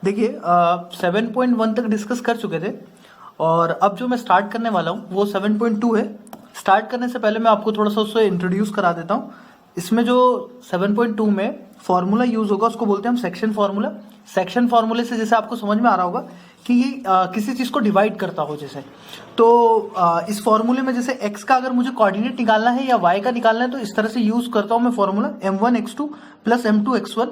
देखिए 7.1 तक डिस्कस कर चुके थे और अब जो मैं स्टार्ट करने वाला हूँ वो 7.2 है। स्टार्ट करने से पहले मैं आपको थोड़ा सा उससे इंट्रोड्यूस करा देता हूँ। इसमें जो 7.2 में फॉर्मूला यूज होगा उसको बोलते हैं हम सेक्शन फार्मूला। सेक्शन फार्मूले से जैसे आपको समझ में आ रहा होगा कि ये किसी चीज को डिवाइड करता हो जैसे, तो इस फॉर्मूले में जैसे x का अगर मुझे कोऑर्डिनेट निकालना है या y का निकालना है तो इस तरह से यूज करता हूं मैं formula m1 x2 plus m2 x1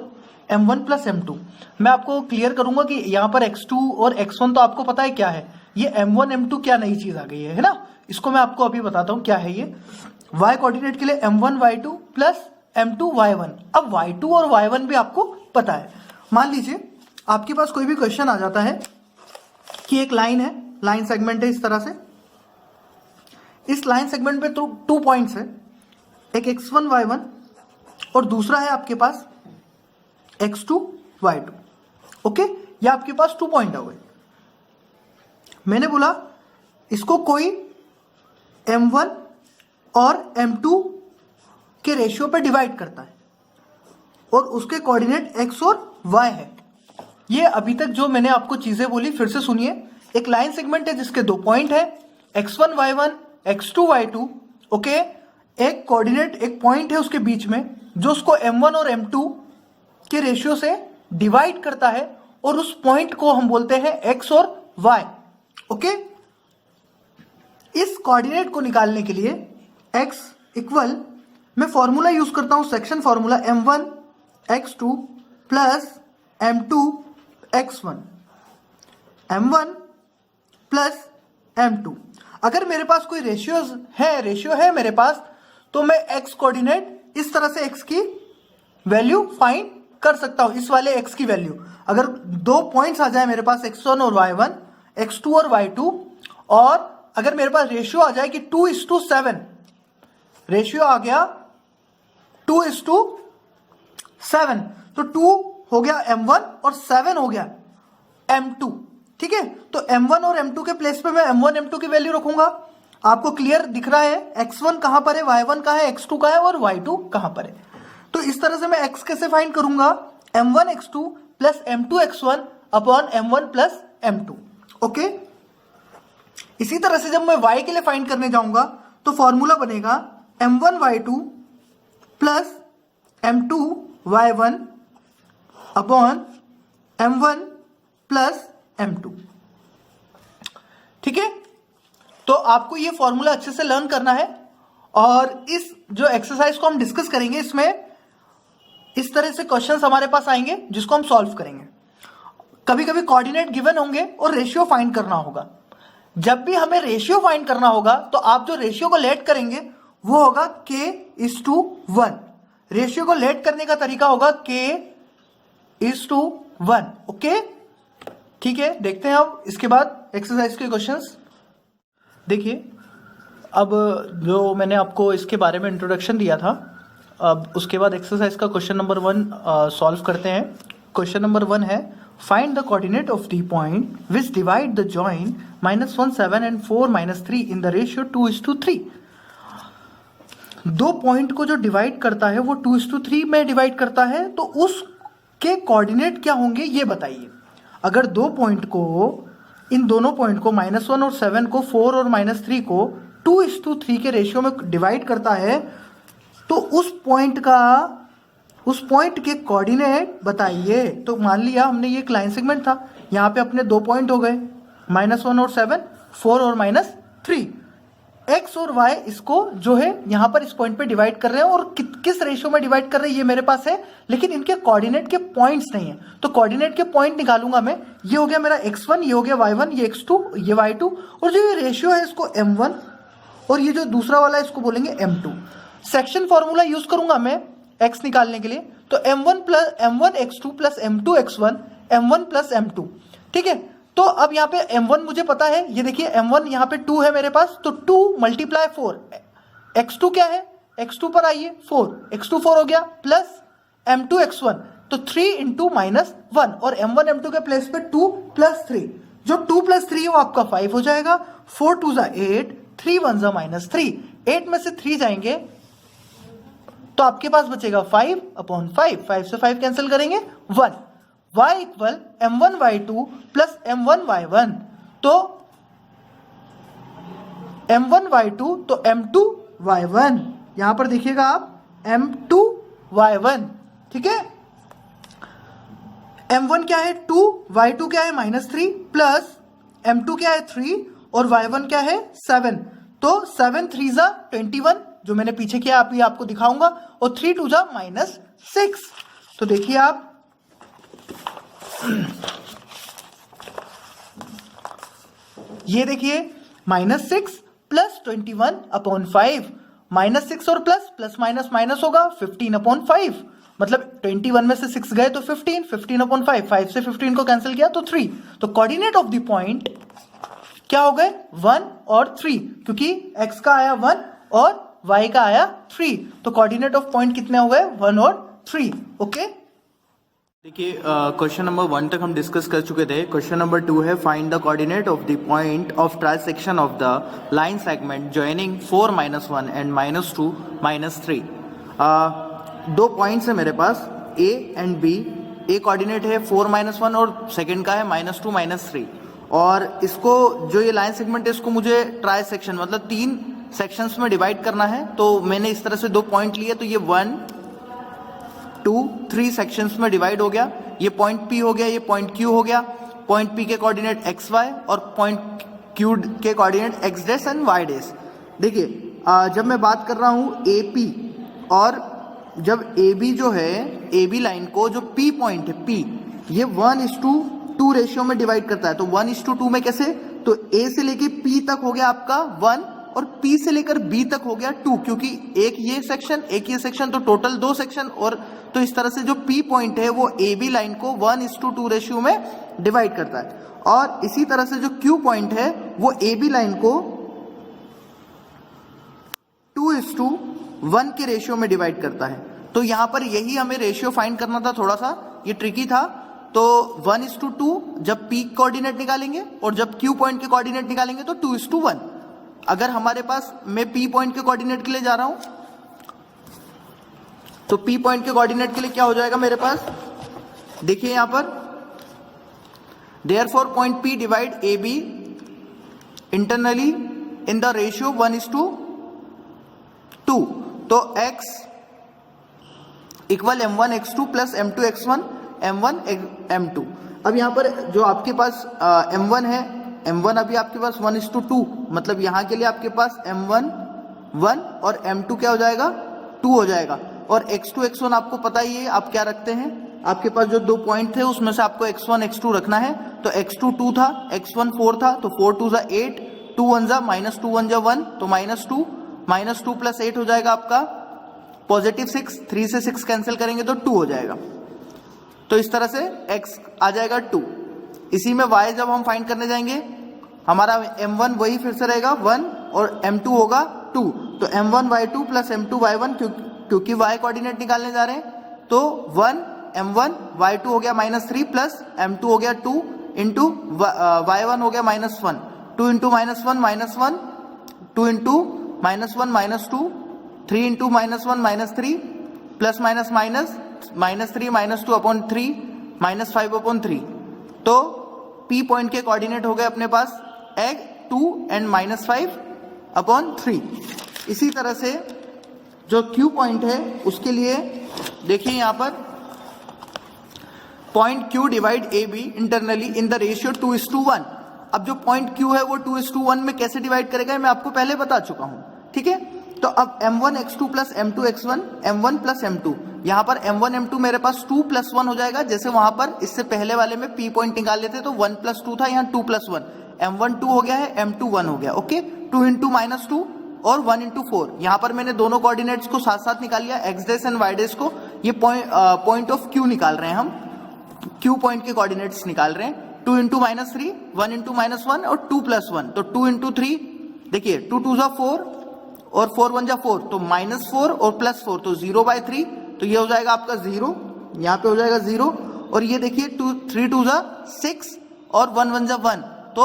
m1 plus m2। मैं आपको क्लियर करूंगा कि यहाँ पर x2 और x1 तो आपको पता है क्या है, ये m1 m2 क्या नई चीज आ गई है ना। इसको मैं आपको अभी बताता हूँ क्या है ये। y कोऑर्डिनेट के लिए m1 y2 plus m2 y1। अब y2 और y1 भी आपको पता है। मान लीजिए आपके पास कोई भी क्वेश्चन आ जाता है कि एक लाइन है, लाइन सेगमेंट है इस तरह से। इस लाइन सेगमेंट पे तो 2 पॉइंट्स है, एक x1 y1 और दूसरा है आपके पास x2 y2। ओके, ये आपके पास 2 पॉइंट आ गए। मैंने बोला इसको कोई m1 और m2 के रेशियो पे डिवाइड करता है और उसके कोऑर्डिनेट x और y है। ये अभी तक जो मैंने आपको चीजें बोली फिर से सुनिए। एक लाइन सेगमेंट है जिसके 2 पॉइंट है, x1 y1 x2 y2। Okay, एक कोऑर्डिनेट एक पॉइंट है उसके बीच में जो उसको m1 और m2 के रेशियो से डिवाइड करता है और उस पॉइंट को हम बोलते हैं x और y। ओके, इस कोऑर्डिनेट को निकालने के लिए x इक्वल मैं फॉर्मूला यूज करता हूं section formula m1 x2 plus m2 x1 m1 plus m2। अगर मेरे पास कोई रेशियो है मेरे पास, तो मैं x कोऑर्डिनेट इस तरह से x की वैल्यू फाइंड कर सकता हूं। इस वाले x की वैल्यू अगर 2 पॉइंट्स आ जाए मेरे पास x1 और y1, x2 और y2, और अगर मेरे पास रेशियो आ जाए कि 2:7, रेशियो आ गया 2:7, तो 2 हो गया m1 और 7 हो गया m2। ठीक है, तो m1 और m2 के प्लेस पे मैं m1 m2 की वैल्यू रखूंगा। आपको क्लियर दिख रहा है x1 कहां पर है, y1 कहां है, x2 कहां है और y2 कहां पर है। तो इस तरह से मैं x कैसे फाइंड करूंगा, m1 x2 plus m2 x1 upon m1 plus m2। Okay, इसी तरह से जब मैं y के लिए फाइंड करने जाऊंगा तो फॉर्मूला बनेगा m1 y2 plus m2 y1 upon m1 plus m2। ठीक है, तो आपको ये फॉर्मूला अच्छे से लर्न करना है और इस जो एक्सरसाइज को हम डिस्कस करेंगे इसमें इस तरह से क्वेश्चंस हमारे पास आएंगे जिसको हम सॉल्व करेंगे। कभी कभी कोऑर्डिनेट गिवन होंगे और रेशियो फाइंड करना होगा। जब भी हमें रेशियो फाइंड करना होगा तो आप जो रेशियो को लेट करेंगे वो होगा k:1। रेशियो को लेट करने का तरीका होगा k:1। ओके, ठीक है, देखते हैं अब इसके बाद एक्सरसाइज के क्वेश्चंस। देखिए, अब जो मैंने आपको इसके बारे में इंट्रोडक्शन दिया था, अब उसके बाद एक्सरसाइज का क्वेश्चन नंबर 1 सॉल्व करते हैं। क्वेश्चन नंबर 1 है find the coordinate of the point which divide the join -1 7 and 4 -3 in the ratio 2:3। 2 point को जो डिवाइड करता है वो 2:3 में डिवाइड करता है, तो उसके कोऑर्डिनेट क्या होंगे ये बताइए। अगर 2 पॉइंट को, इन दोनों पॉइंट को -1 और 7 को, 4 और -3 को 2:3 के रेशियो में डिवाइड करता है, तो उस पॉइंट के कोऑर्डिनेट बताइए। तो मान लिया हमने ये एक लाइन सेगमेंट था, यहाँ पे अपने 2 पॉइंट हो गए -1 और 7, 4 और -3। x और y इसको जो है यहाँ पर इस पॉइंट पे डिवाइड कर रहे हैं और किस रेशियो में डिवाइड कर रहे हैं ये मेरे पास है, लेकिन इनके कोऑर्डिनेट के पॉइंट्स नहीं है। तो कोऑर्डिनेट के पॉइंट निकालूंगा मैं। ये हो गया मेरा x1, ये हो गया y1, ये x2, ये y2, और जो ये रेशियो है इसको m1 और ये जो दूसरा वाला है इसको बोलेंगे m2। सेक्शन फॉर्मूला यूज करूंगा मैं x निकालने के लिए, तो m1 x2 plus m2 x1 m1 plus m2। ठीक है, तो अब यहाँ पे m1 मुझे पता है, ये देखिए m1 यहाँ पे 2 है मेरे पास, तो 2 × 4। x2 क्या है, x2 पर आइए 4, x2 4 हो गया, प्लस m2 x1, तो 3 × -1 और m1 m2 के प्लेस पे 2 + 3। जो 2 + 3 वो आपका 5 हो जाएगा। 4 2 8, 3 1 -3, 8 में से 3 जाएंगे तो आपके पास बचेगा 5/5, 5 से 5 कैंसिल करेंगे 1, y equal m1y2 plus m1y1, तो m1y2 तो m2y1, यहां पर देखिएगा आप m2y1, ठीक है। m1 क्या है 2, y2 क्या है -3 प्लस m2 क्या है 3 और y1 क्या है 7, तो 7 3 जा 21 जो मैंने पीछे किया अभी आपको दिखाऊंगा, और 3 2 जा -6, तो देखिए आप ये देखिए -6 प्लस 21/5, -6 और प्लस माइनस माइनस होगा 15/5, मतलब 21 में से 6 गए तो 15/5, 5 से 15 को कैंसिल किया तो 3, तो कोऑर्डिनेट ऑफ द पॉइंट क्या हो गए 1 और 3, क्योंकि x का आया 1 और y का आया 3, तो कोऑर्डिनेट ऑफ पॉइंट कितने हो गए 1 और 3, ओके। देखिए क्वेश्चन नंबर 1 तक हम डिस्कस कर चुके थे। क्वेश्चन नंबर 2 है find the coordinate of the point of transaction of the line segment joining 4 -1 and -2 -3। दो पॉइंट्स है मेरे पास a and b, a coordinate है 4 -1 और सेकंड का है -2 -3, और इसको जो ये लाइन सेगमेंट है इसको मुझे ट्राई सेक्शन मतलब 3 सेक्शंस में डिवाइड करना है, तो मैंने इस तरह से दो पॉइंट लिए, तो ये 1 2 3 सेक्शंस में डिवाइड हो गया। ये पॉइंट P हो गया, ये पॉइंट Q हो गया। पॉइंट P के कोऑर्डिनेट XY और पॉइंट Q के coordinate X dash and Y dash. देखिए जब मैं बात कर रहा हूं AP, और जब AB जो है AB लाइन को जो P पॉइंट है P, ये 1:2 रेशियो में डिवाइड करता है, तो 1:2 में कैसे, तो A से लेके P तक हो गया आपका 1 और P से लेकर B तक हो गया 2, क्योंकि एक ये सेक्शन एक ये सेक्शन, तो टोटल 2 सेक्शन, और तो इस तरह से जो P पॉइंट है वो AB लाइन को 1:2 रेशियो में डिवाइड करता है, और इसी तरह से जो Q पॉइंट है वो AB लाइन को 2:1 के रेशियो में डिवाइड करता है। तो यहां पर यही हमें रेशियो फाइंड करना था, थोड़ा सा ये ट्रिकी था। तो 1:2 जब P कोऑर्डिनेट निकालेंगे और जब Q पॉइंट के कोऑर्डिनेट निकालेंगे तो 2:1। अगर हमारे पास, मैं P पॉइंट के कोऑर्डिनेट के लिए जा रहा हूं, तो P पॉइंट के कोऑर्डिनेट के लिए क्या हो जाएगा मेरे पास, देखिए यहां पर therefore point P divide AB internally in the ratio 1:2, तो x equal m1 x2 plus m2 x1 m1 m2। अब यहां पर जो आपके पास m1 है, m1 अभी आपके पास 1:2, मतलब यहां के लिए आपके पास m1 1 और m2 क्या हो जाएगा 2 हो जाएगा, और x2 x1 आपको पता ही है आप क्या रखते हैं, आपके पास जो दो पॉइंट थे उसमें से आपको x1 x2 रखना है, तो x2 2 था, x1 4 था, तो 4 2 जा 8, 2 1 जा -2 1 जा 1, तो -2 प्लस 8 हो जाएगा आपका +6, 3 से 6 कैंसिल करेंगे तो 2 हो जाएगा, तो इस तरह से x आ जाएगा 2। इसी में y जब हम फाइंड करने जाएंगे, हमारा m1 वही फिर से रहेगा 1 और m2 होगा 2, तो m1 y2 plus m2 y1, क्योंकि y कोऑर्डिनेट निकालने जा रहे हैं, तो 1 m1 y2 हो गया -3 प्लस m2 हो गया 2 इंटू y1 हो गया -1, 2 into -1 2 into -1 -2, 3 into -1 -3 plus minus -3 -2/3 -5/3, तो P पॉइंट के कोऑर्डिनेट हो गए अपने पास 2 एंड -5/3। इसी तरह से जो Q पॉइंट है उसके लिए देखिए यहां पर point Q divide AB internally in the ratio 2:1। अब जो पॉइंट Q है वो 2:1 में कैसे डिवाइड करेगा मैं आपको पहले बता चुका हूं, ठीक है। तो अब m1 x2 plus m2 x1 m1 plus m2, यहां पर m1 m2 मेरे पास 2 + 1 हो जाएगा, जैसे वहां पर इससे पहले वाले में P पॉइंट निकाल लेते तो 1 + 2 था, यहाँ 2 + 1, m1 2 हो गया है, m2 1 हो गया, ओके। 2 इंटू -2 और 1 इंटू 4, यहां पर मैंने दोनों कोऑर्डिनेट्स को साथ साथ निकाल लिया, x dash and y dash को, ये पॉइंट ऑफ Q निकाल रहे हैं हम, Q पॉइंट के कोऑर्डिनेट्स निकाल रहे हैं। 2 इंटू -3, 1 इंटू -1 और 2 + 1, तो 2 इंटू 3, देखिए 2 2 जा 4 और 4 1 जा 4, तो -4 और +4, तो 0/3, तो ये हो जाएगा आपका 0, यहाँ पे हो जाएगा 0, और ये देखिए 3 2 जा 6 और 1 1 जा 1, तो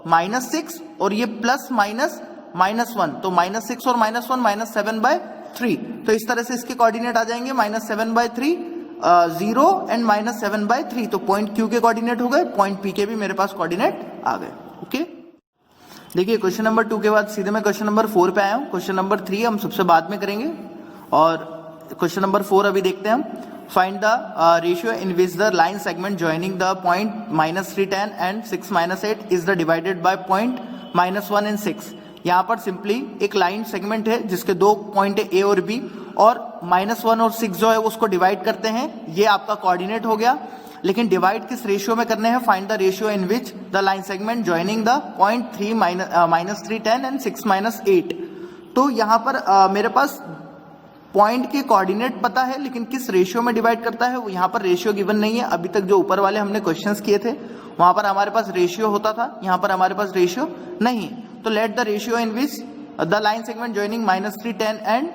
-6 और ये प्लस माइनस -1, तो -6 और -1 -7/3, तो इस तरह से इसके कोऑर्डिनेट आ जाएंगे -7/3 0 एंड -7/3, तो पॉइंट Q के कोऑर्डिनेट हो गए, पॉइंट P के भी मेरे पास कोऑर्डिनेट आ गए। ओके, देखिए क्वेश्चन नंबर 2 के बाद सीधे मैं क्वेश्चन नंबर 4 पे आया हूँ। क्वेश्चन नंबर 3 हम सबसे बाद में करेंगे और क्वेश्चन नंबर 4 अभी देखते हैं हम। Find the ratio in which the line segment joining the point -3, 10 and 6, -8 is the divided by point -1 and 6। यहाँ पर सिंपली एक लाइन सेगमेंट है जिसके दो पॉइंट है A और B, और -1 और 6 जो है उसको डिवाइड करते हैं, ये आपका कोऑर्डिनेट हो गया। लेकिन डिवाइड किस रेशियो में करने हैं? Find the ratio in which the line segment joining the point -3, 10 and 6, -8। तो यहाँ पर मेरे पास पॉइंट के कोऑर्डिनेट पता है, लेकिन किस रेशियो में डिवाइड करता है वो यहाँ पर रेशियो गिवन नहीं है। अभी तक जो ऊपर वाले हमने क्वेश्चंस किए थे वहां पर हमारे पास रेशियो होता था, यहाँ पर हमारे पास रेशियो नहीं। तो let the ratio in which the line segment joining -3, 10 and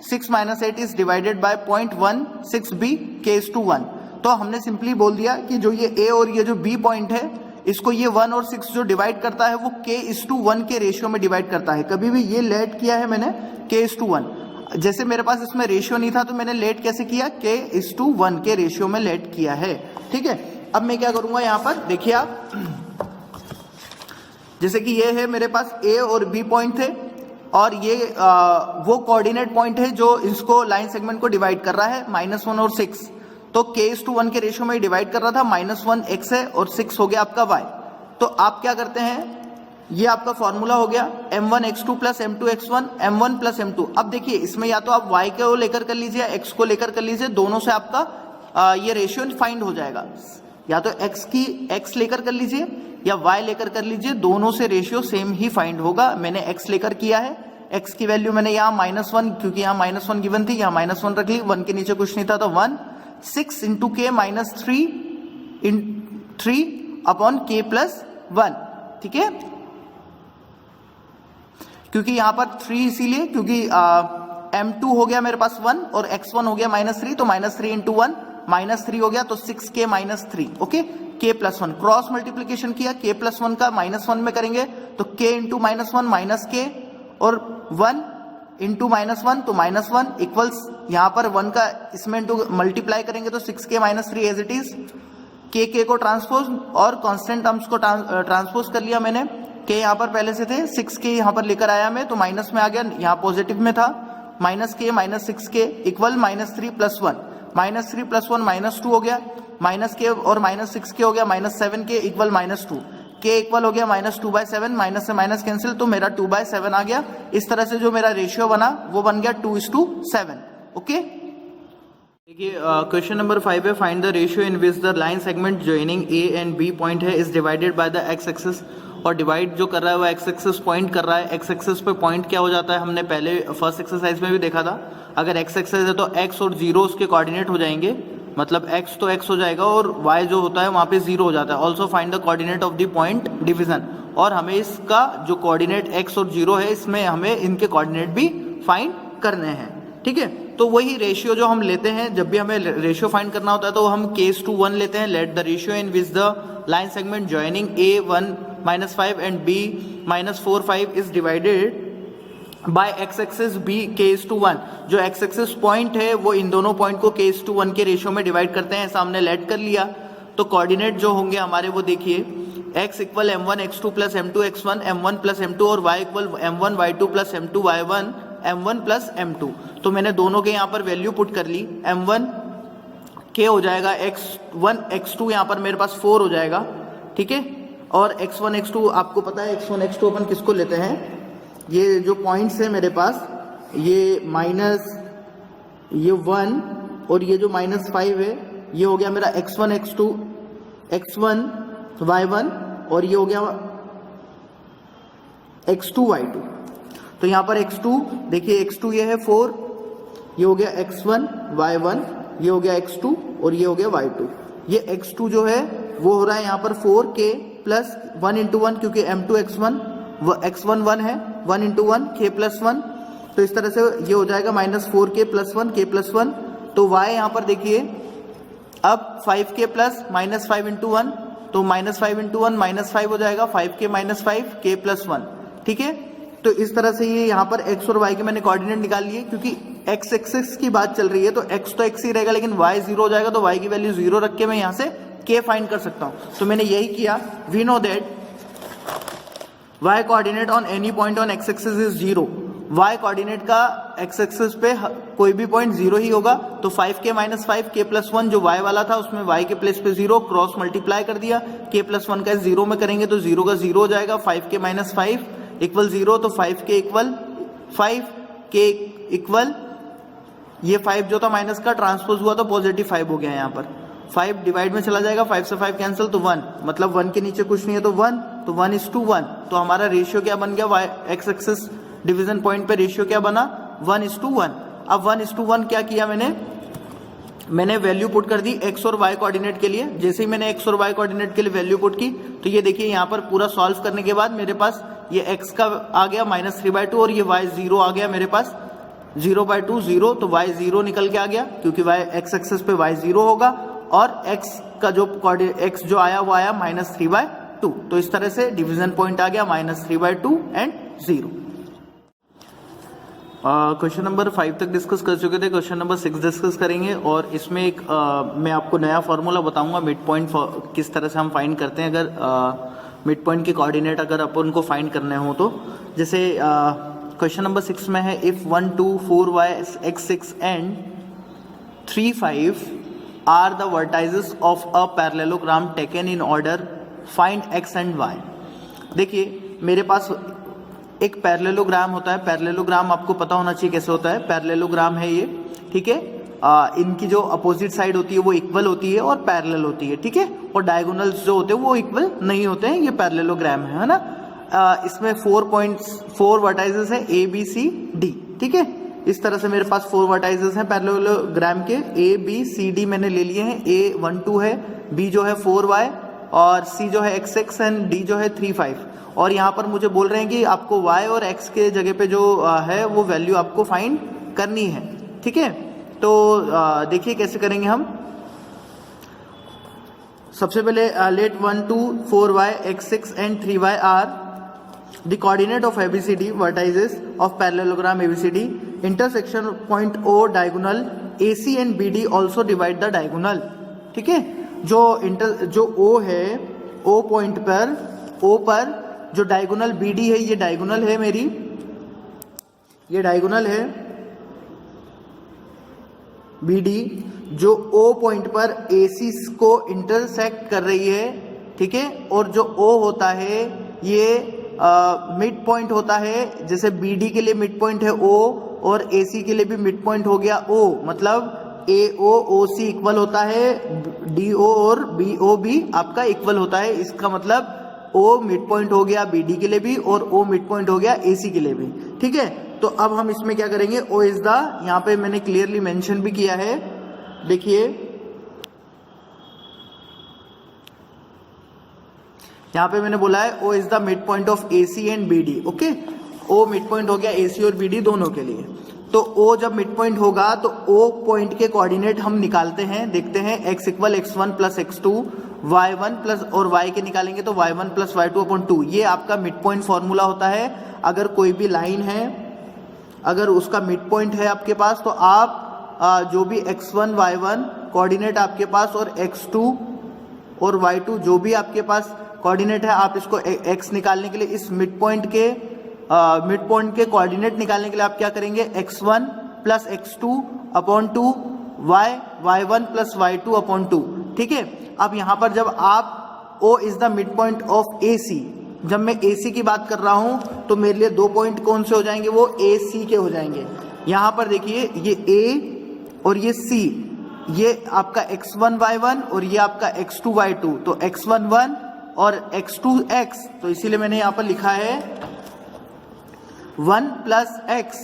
6, -8 is divided bye 0.16 b k/1। तो हमने सिंपली बोल दिया कि जो ये A और ये जो B पॉइंट है, इसको ये 1 और 6 जो डिवाइड करता है वो k/1 के रेशियो में डिवाइड करता है। कभी भी ये लेट किया है मैंने k/1, जैसे मेरे पास इसमें रेशियो नहीं था तो मैंने लेट कैसे किया? k/1 के रेशियो में लेट किया है। ठीक है, अब मैं क्या करूंगा यहाँ पर देखिए आप, जैसे कि ये है मेरे पास A और B पॉइंट थे, और ये वो कोऑर्डिनेट पॉइंट है जो इसको लाइन सेगमेंट को डिवाइड कर रहा है, -1 और 6। तो k/1 के रेशियो में डिवाइड कर रहा था, -1 x है और 6 हो गया आपका y। तो आप क्या करते हैं, ये आपका फॉर्मूला हो गया m1x2 + m2x1 m1 + m2। अब देखिए इसमें या तो आप y को लेकर कर लीजिए या x को लेकर कर लीजिए, दोनों से आपका ये रेशियो फाइंड हो जाएगा। या तो x लेकर कर लीजिए या y लेकर कर लीजिए, दोनों से रेशियो सेम ही फाइंड होगा। मैंने x लेकर किया है, x की वैल्यू मैंने यहाँ -1, क्योंकि यहाँ -1 गिवन थी, यहाँ -1 रख ली, 1 के नीचे कुछ नहीं था तो 1, 6 × k - 3 अपॉन k + 1। ठीक है, क्योंकि यहाँ पर 3 इसीलिए क्योंकि m2 हो गया मेरे पास 1 और x1 हो गया -3, तो -3 × 1 -3 हो गया, तो 6k - 3। Okay, k + 1 cross multiplication किया, k + 1 का -1 में करेंगे तो k × -1 - k, और 1 × -1 तो -1 इक्वल्स यहाँ पर 1 का इसमें इंटू मल्टीप्लाई करेंगे तो 6k - 3 as it is. k को ट्रांसपोज और कांस्टेंट टर्म्स को ट्रांसपोज कर लिया मैंने। k यहाँ पर पहले से थे, 6k यहाँ पर लेकर आया मैं तो माइनस में आ गया, यहाँ पॉजिटिव में था, -k - 6k इक्वल -3 + 1, -3 + 1 -2 हो गया, -k और -6k हो गया -7k इक्वल -2, k इक्वल हो गया -2/7, माइनस से माइनस कैंसिल, तो मेरा 2/7 आ गया। इस तरह से जो मेरा रेशियो बना वो बन गया 2:7। ओके, देखिए क्वेश्चन नंबर 5 है, find the ratio in which the line segment joining A and B point है is divided by the x axis. और डिवाइड जो कर रहा है वो x एक्सिस पॉइंट कर रहा है। x एक्सिस पे पॉइंट क्या हो जाता है, हमने पहले फर्स्ट एक्सरसाइज में भी देखा था। अगर x एक्सिस है तो x और 0 उसके कोऑर्डिनेट हो जाएंगे, मतलब x तो x हो जाएगा और y जो होता है वहां पे 0 हो जाता है। Also find the coordinate of the point division, और हमें इसका जो कोऑर्डिनेट x और 0 है इसमें हमें इनके कोऑर्डिनेट भी फाइंड करने हैं। ठीक है, तो वही रेशियो जो हम लेते हैं, जब भी हमें रेशियो फाइंड करना होता है तो हम k/1 लेते हैं। Let the ratio in which the line segment joining A 1 - 5 and B -4 5 is divided bye x axis B k/1। जो x एक्सिस पॉइंट है वो इन दोनों पॉइंट को k/1 के रेशियो में डिवाइड करते हैं, ऐसा हमने लेट कर लिया। तो कोऑर्डिनेट जो होंगे हमारे वो देखिए, x equal m1x2 + m2x1 m1 + m2, और y equal m1y2 + m2y1 m1 + m2। तो मैंने दोनों के यहाँ पर वैल्यू पुट कर ली। m1 k हो जाएगा x1 x2, यहाँ पर मेरे पास 4 हो जाएगा। ठीक है, और x1 x2 आपको पता है x1 x2 अपन किसको लेते हैं, ये जो पॉइंट्स है मेरे पास, ये ये 1 और ये जो -5 है, ये हो गया मेरा x1 x2 x1 y1, और ये हो गया x2 y2। तो यहाँ पर x2 देखिए, x2 ये है 4, ये हो गया x1 y1, ये हो गया x2 और ये हो गया y2। ये x2 जो है वो हो रहा है यहाँ पर 4k + 1 × 1, क्योंकि m2 x1 x1 1 है, 1 × 1 k + 1, तो इस तरह से ये हो जाएगा -4k + 1 k + 1। तो y यहाँ पर देखिए अब 5k + -5 × 1, तो -5 × 1 -5 हो जाएगा, 5k - 5 k + 1। ठीक है, तो इस तरह से ये यहाँ पर x और y के मैंने कोऑर्डिनेट निकाल लिए, क्योंकि एक्स एक्सिस की बात चल रही है तो एक्स तो एक्स ही रहेगा, लेकिन वाई जीरो हो जाएगा, तो वाई की वैल्यू जीरो रख के मैं यहाँ से के फाइंड कर सकता हूँ। तो मैंने यही किया। We know that y coordinate on any point on x axis is zero. y coordinate का एक्स एक्सिस पे कोई भी पॉइंट जीरो ही होगा, तो 5k माइनस 5 k प्लस 1 जो y वाला था उसमें y के प्लेस पे जीरो, क्रॉस मल्टीप्लाई कर दिया, k प्लस 1 का जीरो में करेंगे तो जीरो का जीरो हो जाएगा, 5k माइनस 5 इक्वल जीरो, तो 5k इक्वल 5k इक्वल ये 5 जो था माइनस का ट्रांसपोज हुआ तो पॉजिटिव 5 हो गया। यहाँ पर 5 डिवाइड में चला जाएगा, 5 से 5 कैंसिल तो 1, मतलब 1 के नीचे कुछ नहीं है तो 1, तो 1:1। तो हमारा रेशियो क्या बन गया, y x axis division point पे रेशियो क्या बना, 1:1। अब 1:1 क्या किया मैंने वैल्यू पुट कर दी x और y कोऑर्डिनेट के लिए। जैसे ही मैंने x और y कोऑर्डिनेट के लिए वैल्यू पुट की तो ये देखिए यहाँ पर पूरा सॉल्व करने के बाद मेरे पास ये x का आ गया -3/2 और ये y 0 आ गया मेरे पास 0/2 0, तो y 0 निकल के आ गया क्योंकि y एक्स एक्सिस पे y 0 होगा और x का जो x जो आया वो आया -3/2। तो इस तरह से डिवीजन पॉइंट आ गया -3/2 एंड 0। क्वेश्चन नंबर 5 तक डिस्कस कर चुके थे, क्वेश्चन नंबर 6 डिस्कस करेंगे और इसमें एक मैं आपको नया फॉर्मूला बताऊंगा मिड पॉइंट किस तरह से हम फाइंड करते हैं अगर मिड पॉइंट के कोऑर्डिनेट अगर अपन को फाइंड करने हो तो। जैसे क्वेश्चन नंबर 6 में है if 1 2 4 y x 6 and 3 5 are the vertices of a parallelogram taken in order find x and y। देखिए मेरे पास एक पैरेललोग्राम होता है, पैरेललोग्राम आपको पता होना चाहिए कैसे होता है। पैरेललोग्राम है ये, ठीक है, इनकी जो अपोजिट साइड होती है वो इक्वल होती है और पैरेलल होती है, ठीक है, और डायगोनल्स जो होते हैं वो इक्वल नहीं होते हैं, ये पैरेललोग्राम है ना। इसमें 4 वर्टाइजेस है A B C D, ठीक है। इस तरह से मेरे पास 4 वर्टाइजेस हैं पैरेललोग्राम के, A B C D मैंने ले लिए हैं, A 1 2 है, B जो है 4y और C जो है x 6 एंड D जो है 3 5। और यहाँ पर मुझे बोल रहे हैं कि आपको y और x के जगह पे जो है वो वैल्यू आपको फाइंड करनी है, ठीक है। तो देखिए कैसे करेंगे हम। सबसे पहले let 1 2 4y x 6 and 3y are the coordinate of ABCD vertices of parallelogram ABCD intersection point O diagonal AC and BD also divide the diagonal, ठीक है। जो O है, O पॉइंट पर O पर जो डायगोनल BD है, ये diagonal है मेरी, ये डायगोनल है BD जो O पॉइंट पर AC को इंटरसेक्ट कर रही है, ठीक है। और जो O होता है ये मिड पॉइंट होता है, जैसे BD के लिए मिड पॉइंट है O और AC के लिए भी मिड पॉइंट हो गया O, मतलब AO OC इक्वल होता है, DO और BO भी आपका इक्वल होता है। इसका मतलब O मिड पॉइंट हो गया BD के लिए भी और O मिड पॉइंट हो गया AC के लिए भी, ठीक है। तो अब हम इसमें क्या करेंगे, O इज द, यहाँ पे मैंने क्लियरली मेंशन भी किया है, देखिए यहाँ पे मैंने बोला है O is the mid point of AC and BD, okay. O mid point हो गया AC और BD दोनों के लिए। तो O जब मिड पॉइंट होगा तो O पॉइंट के कोऑर्डिनेट हम निकालते हैं, देखते हैं x equal x1 plus x2, y1 plus और y के निकालेंगे तो y1 प्लस y2 अपॉन 2। ये आपका मिड पॉइंट फॉर्मूला होता है। अगर कोई भी लाइन है, अगर उसका मिड पॉइंट है आपके पास तो आप जो भी x1 y1 कोऑर्डिनेट आपके पास और x2 और y2 जो भी आपके पास कोऑर्डिनेट है, आप इसको x निकालने के लिए इस मिड पॉइंट के कोऑर्डिनेट निकालने के लिए आप क्या करेंगे, x1 plus x2 upon 2 y1 plus y2 upon 2, ठीक है। अब यहाँ पर जब आप O is the mid point of AC, जब मैं AC की बात कर रहा हूं तो मेरे लिए 2 पॉइंट कौन से हो जाएंगे, वो AC के हो जाएंगे। यहाँ पर देखिए ये A और ये C, ये आपका x1 y1 और ये आपका x2 y2, तो x1 1 और x2 x, तो इसीलिए मैंने यहाँ पर लिखा है 1 प्लस x,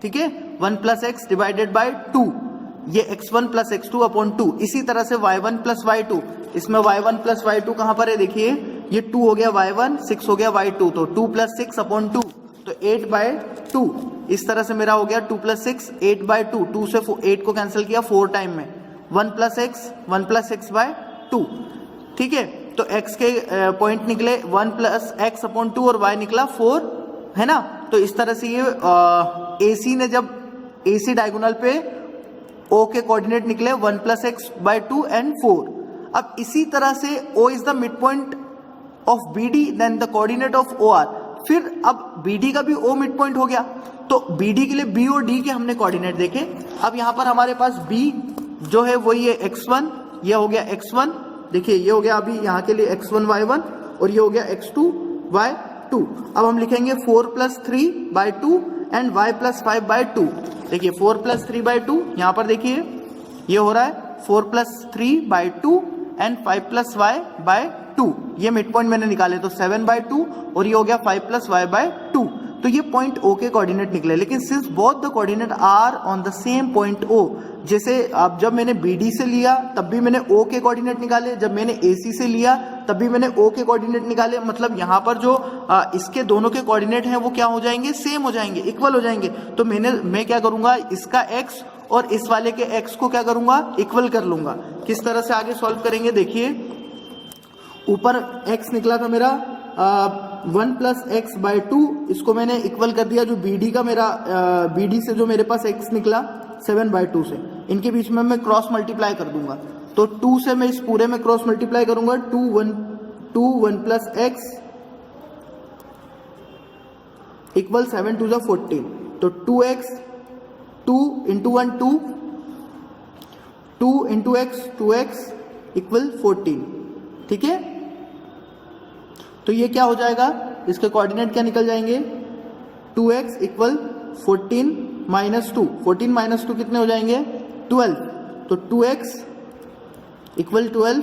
ठीक है, 1 प्लस x डिवाइडेड बाय 2, ये x1 प्लस x2 अपॉन 2। इसी तरह से y1 प्लस y2, इसमें y1 प्लस y2 कहां पर है, देखिए ये 2 हो गया y1, 6 हो गया y2, तो 2 प्लस 6 अपॉन 2, तो 8/2। इस तरह से मेरा हो गया 2 प्लस 6 8/2, 2 से 8 को कैंसिल किया 4 टाइम में, 1 प्लस x बाय 2, ठीक है। तो x के पॉइंट निकले 1 प्लस x अपॉन 2 और y निकला 4, है ना। तो इस तरह से ये AC ने जब AC डायगोनल पे O के कोऑर्डिनेट निकले 1 + x/2 एंड 4। अब इसी तरह से O is the mid point of BD, then the coordinate of OR। फिर अब BD का भी O मिड पॉइंट हो गया, तो BD के लिए B और D के हमने कोऑर्डिनेट देखे। अब यहाँ पर हमारे पास B जो है वही है x1, ये हो गया x1, देखिए ये हो गया अभी यहाँ के लिए x1 y1 और ये हो गया x2 y2। अब हम लिखेंगे 4 + 3/2 एंड y + 5/2। देखिए 4 + 3/2, यहाँ पर देखिए ये हो रहा है 4 + 3/2 एंड 5 + y/2। ये मिड पॉइंट मैंने निकाले तो 7/2 और ये हो गया 5 + y/2। तो ये पॉइंट O के कोऑर्डिनेट निकले। लेकिन since both the coordinate are on the same point O, जैसे अब जब मैंने BD से लिया तब भी मैंने O के कोऑर्डिनेट निकाले, जब मैंने AC से लिया तब भी मैंने O के कोऑर्डिनेट निकाले। मतलब यहाँ पर जो इसके दोनों के कोऑर्डिनेट हैं वो क्या हो जाएंगे, सेम हो जाएंगे, इक्वल हो जाएंगे। तो मैं क्या करूंगा, इसका x और इस वाले के x को क्या करूंगा, इक्वल कर लूंगा। किस तरह से आगे सॉल्व करेंगे, देखिए ऊपर x निकला था मेरा 1 + x/2, इसको मैंने इक्वल कर दिया जो BD का मेरा BD से जो मेरे पास x निकला 7/2 से, इनके बीच में मैं क्रॉस मल्टीप्लाई कर दूंगा। तो 2 से मैं इस पूरे में क्रॉस मल्टीप्लाई करूंगा, 1 + x = 7 × 14। तो 2x 2 × 1 2, 2 × x 2x = 14। ठीक है, तो ये क्या हो जाएगा, इसके कोऑर्डिनेट क्या निकल जाएंगे, 2x = 14 - 2, 14 - 2 कितने हो जाएंगे, 12। तो 2x = 12,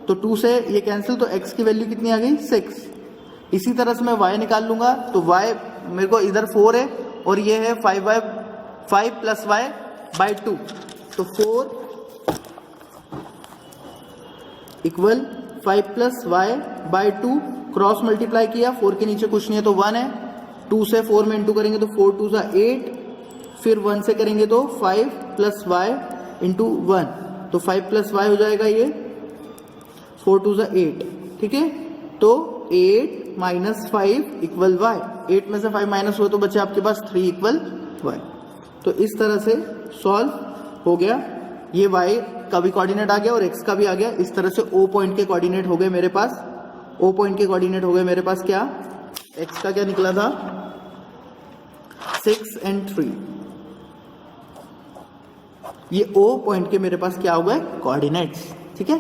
तो 2 से ये कैंसिल, तो x की वैल्यू कितनी आ गई, 6। इसी तरह से मैं y निकाल लूंगा, तो y मेरे को इधर 4 है और ये है 5 + y/2। तो 4 = 5 + y/2, क्रॉस मल्टीप्लाई किया, 4 के नीचे कुछ नहीं है तो 1 है, 2 से 4 में इंटू करेंगे तो 4 × 2 = 8, फिर 1 से करेंगे तो 5 + y × 1, तो 5 + y हो जाएगा ये, 4 × 2 = 8। ठीक है, तो 8 - 5 = y, 8 में से 5 माइनस हुआ तो बचे आपके पास 3 = y। तो इस तरह से सॉल्व हो गया, ये y का भी कोऑर्डिनेट आ गया और x का भी आ गया। इस तरह से O पॉइंट के कोऑर्डिनेट हो गए मेरे पास, O पॉइंट के कोऑर्डिनेट हो गए मेरे पास, क्या x का क्या निकला था, 6 और 3। ये O पॉइंट के मेरे पास क्या हो गए, कोऑर्डिनेट्स। ठीक है।